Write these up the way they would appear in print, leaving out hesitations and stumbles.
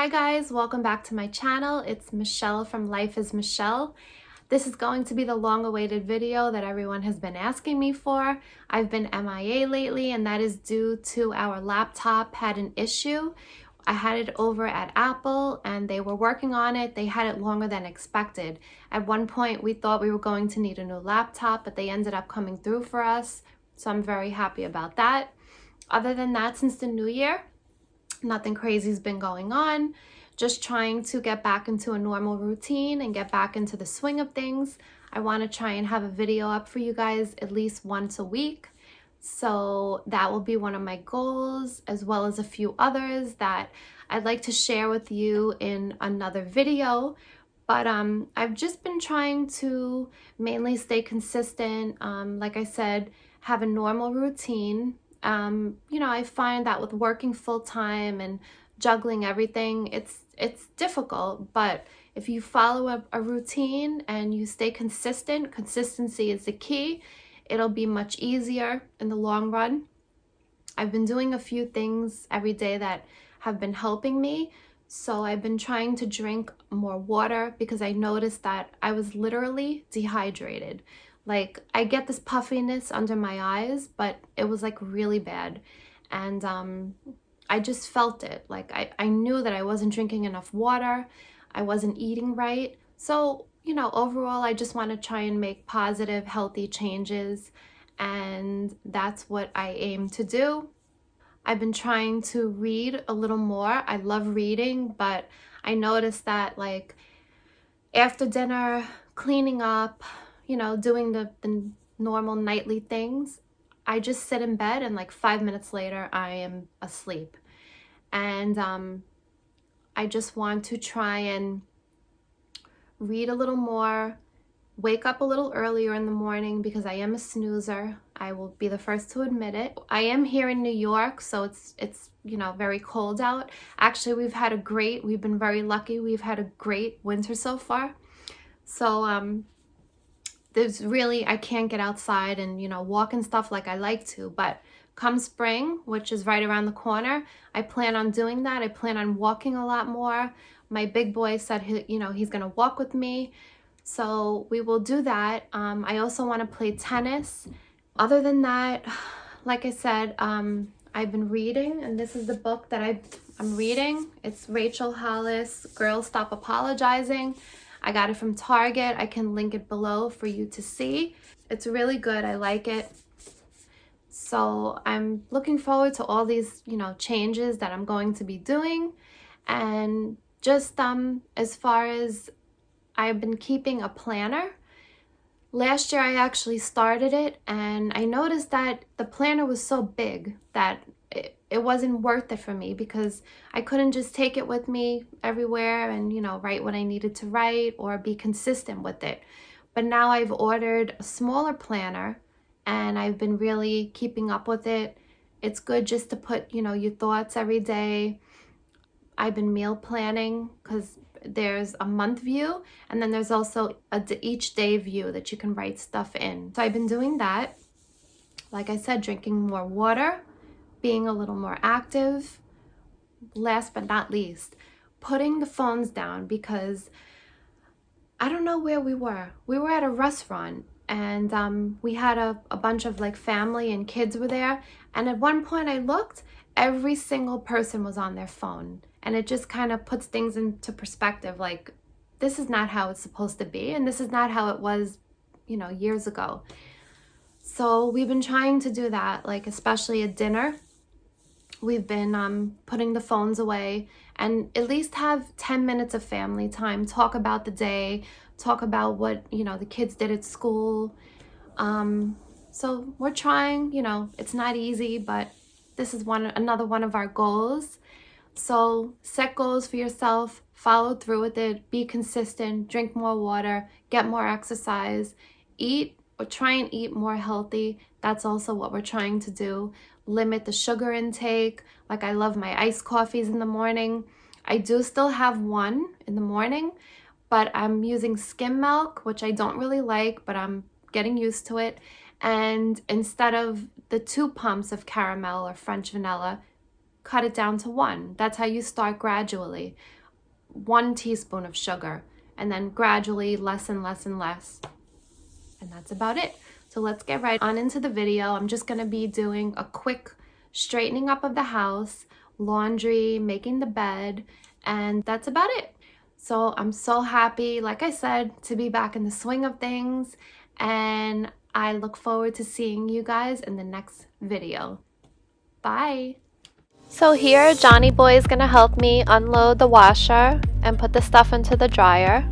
Hi guys, welcome back to my channel. It's Michelle from Life is Michelle. This is going to be the long-awaited video that everyone has been asking me for. I've been MIA lately, and that is due to our laptop had an issue. I had it over at Apple and they were working on it. They had it longer than expected. At one point we thought we were going to need a new laptop, but they ended up coming through for us. So I'm very happy about that. Other than that, since the new year, nothing crazy has been going on. Just trying to get back into a normal routine and get back into the swing of things. I want to try and have a video up for you guys at least once a week. So that will be one of my goals, as well as a few others that I'd like to share with you in another video. But I've just been trying to mainly stay consistent. Like I said, have a normal routine. I find that with working full-time and juggling everything, it's difficult, but if you follow a routine and you stay consistent, consistency is the key. It'll be much easier in the long run. I've been doing a few things every day that have been helping me. So I've been trying to drink more water because I noticed that I was literally dehydrated. Like, I get this puffiness under my eyes, but it was like really bad. And I just felt it. Like, I knew that I wasn't drinking enough water. I wasn't eating right. So, overall, I just want to try and make positive, healthy changes. And that's what I aim to do. I've been trying to read a little more. I love reading, but I noticed that, like, after dinner, cleaning up, doing the normal nightly things, I just sit in bed and like 5 minutes later, I am asleep. And I just want to try and read a little more, wake up a little earlier in the morning because I am a snoozer. I will be the first to admit it. I am here in New York, so it's very cold out. Actually, we've been very lucky. We've had a great winter so far. So I can't get outside and, walk and stuff like I like to, but come spring, which is right around the corner, I plan on doing that. I plan on walking a lot more. My big boy said he's gonna walk with me. So we will do that. I also want to play tennis. Other than that, like I said, I've been reading, and this is the book that I'm reading. It's Rachel Hollis, Girls Stop Apologizing. I got it from Target. I can link it below for you to see. It's really good. I like it. So I'm looking forward to all these, changes that I'm going to be doing. And just as far as I've been keeping a planner. Last year I actually started it, and I noticed that the planner was so big that it wasn't worth it for me because I couldn't just take it with me everywhere and, write what I needed to write or be consistent with it. But now I've ordered a smaller planner and I've been really keeping up with it. It's good just to put, your thoughts every day. I've been meal planning because there's a month view, and then there's also each day view that you can write stuff in. So I've been doing that. Like I said, drinking more water, being a little more active. Last but not least, putting the phones down, because I don't know where we were. We were at a restaurant, and we had a bunch of like family and kids were there. And at one point I looked, every single person was on their phone. And it just kind of puts things into perspective. Like, this is not how it's supposed to be. And this is not how it was, years ago. So we've been trying to do that, like especially at dinner. We've been putting the phones away and at least have 10 minutes of family time, talk about the day, talk about what, the kids did at school. So we're trying, it's not easy, but this is another one of our goals. So set goals for yourself, follow through with it, be consistent, drink more water, get more exercise, eat or try and eat more healthy. That's also what we're trying to do. Limit the sugar intake. Like, I love my iced coffees in the morning. I do still have one in the morning, but I'm using skim milk, which I don't really like, but I'm getting used to it. And instead of the 2 pumps of caramel or French vanilla, cut it down to 1. That's how you start gradually. 1 teaspoon of sugar, and then gradually less and less and less. And that's about it. So let's get right on into the video. I'm just gonna be doing a quick straightening up of the house, laundry, making the bed, and that's about it. So I'm so happy, like I said, to be back in the swing of things, and I look forward to seeing you guys in the next video. Bye. So here, Johnny Boy is gonna help me unload the washer and put the stuff into the dryer.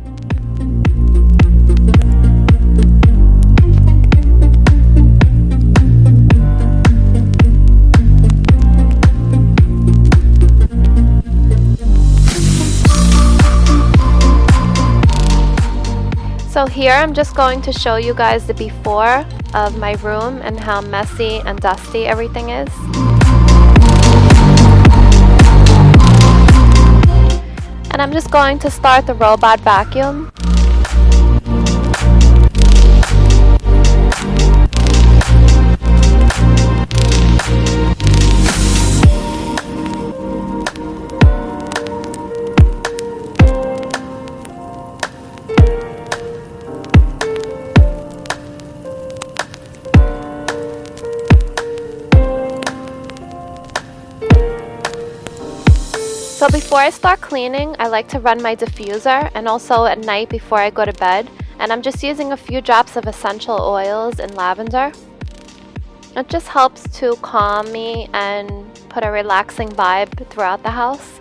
So here I'm just going to show you guys the before of my room and how messy and dusty everything is. And I'm just going to start the robot vacuum. So before I start cleaning, I like to run my diffuser, and also at night before I go to bed. And I'm just using a few drops of essential oils and lavender. It just helps to calm me and put a relaxing vibe throughout the house.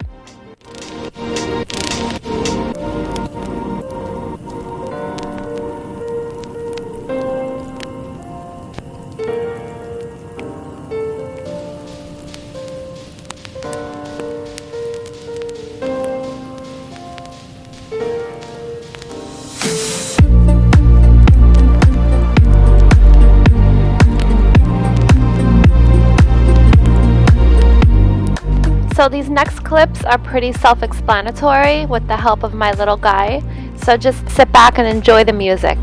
So these next clips are pretty self-explanatory with the help of my little guy, so just sit back and enjoy the music.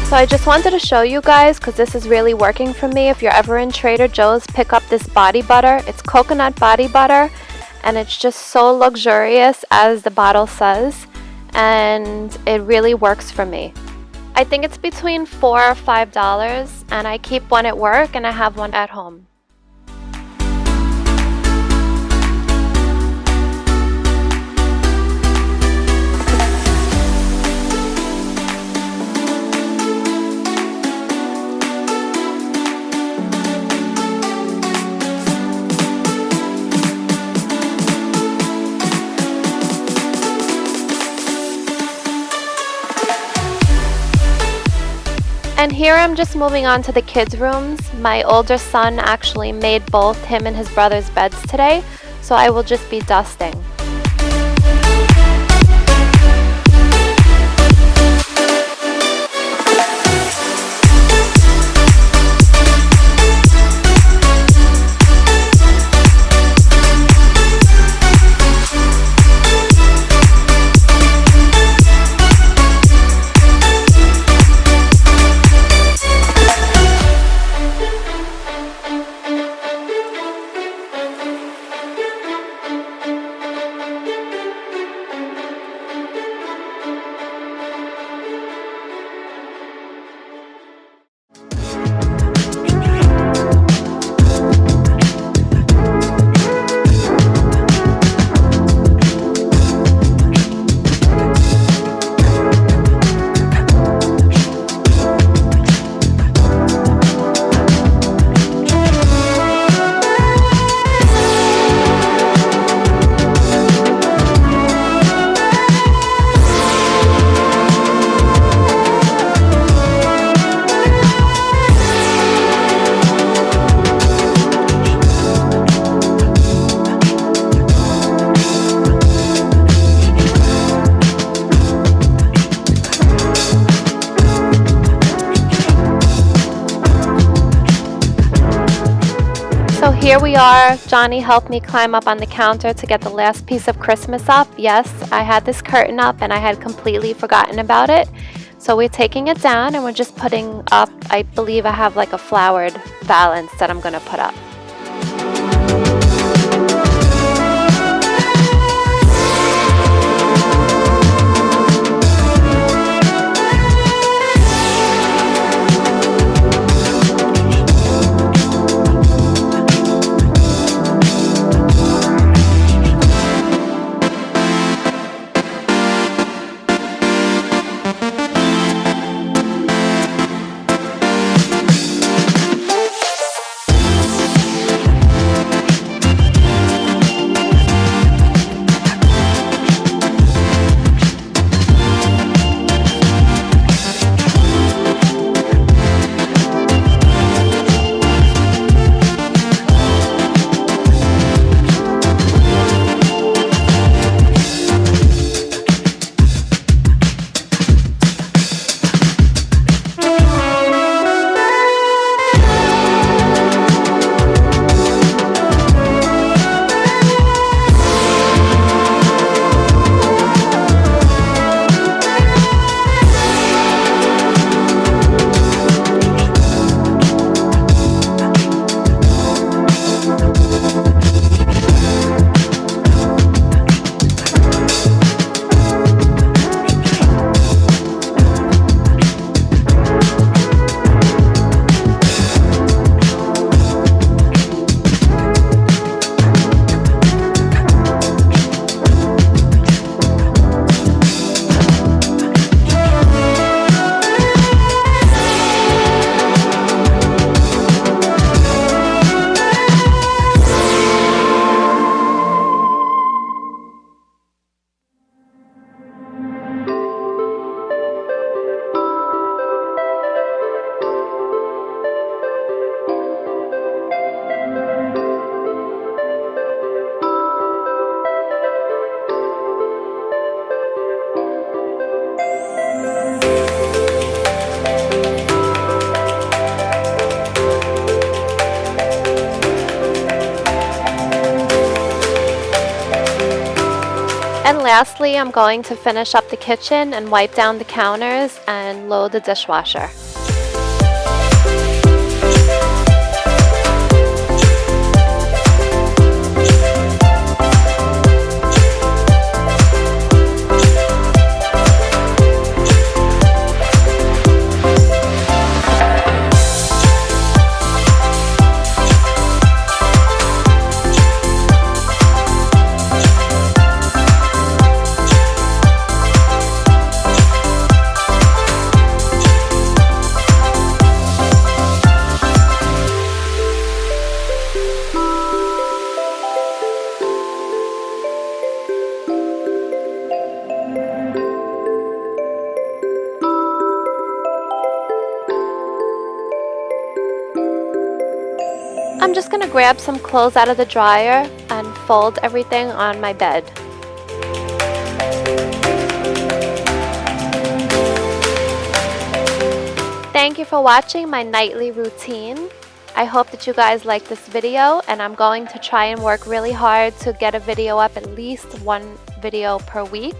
So I just wanted to show you guys, because this is really working for me. If you're ever in Trader Joe's, pick up this body butter. It's coconut body butter, and it's just so luxurious, as the bottle says, and it really works for me. I think it's between $4 or $5, and I keep one at work and I have one at home. And here I'm just moving on to the kids' rooms. My older son actually made both him and his brother's beds today, so I will just be dusting. here we are. Johnny helped me climb up on the counter to get the last piece of Christmas up. Yes, I had this curtain up and I had completely forgotten about it. So we're taking it down and we're just putting up, I believe I have like a flowered valance that I'm going to put up. And lastly, I'm going to finish up the kitchen and wipe down the counters and load the dishwasher. I'm just going to grab some clothes out of the dryer and fold everything on my bed. Thank you for watching my nightly routine. I hope that you guys like this video, and I'm going to try and work really hard to get a video up, at least one video per week.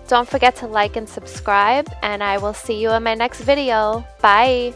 Don't forget to like and subscribe, and I will see you in my next video. Bye!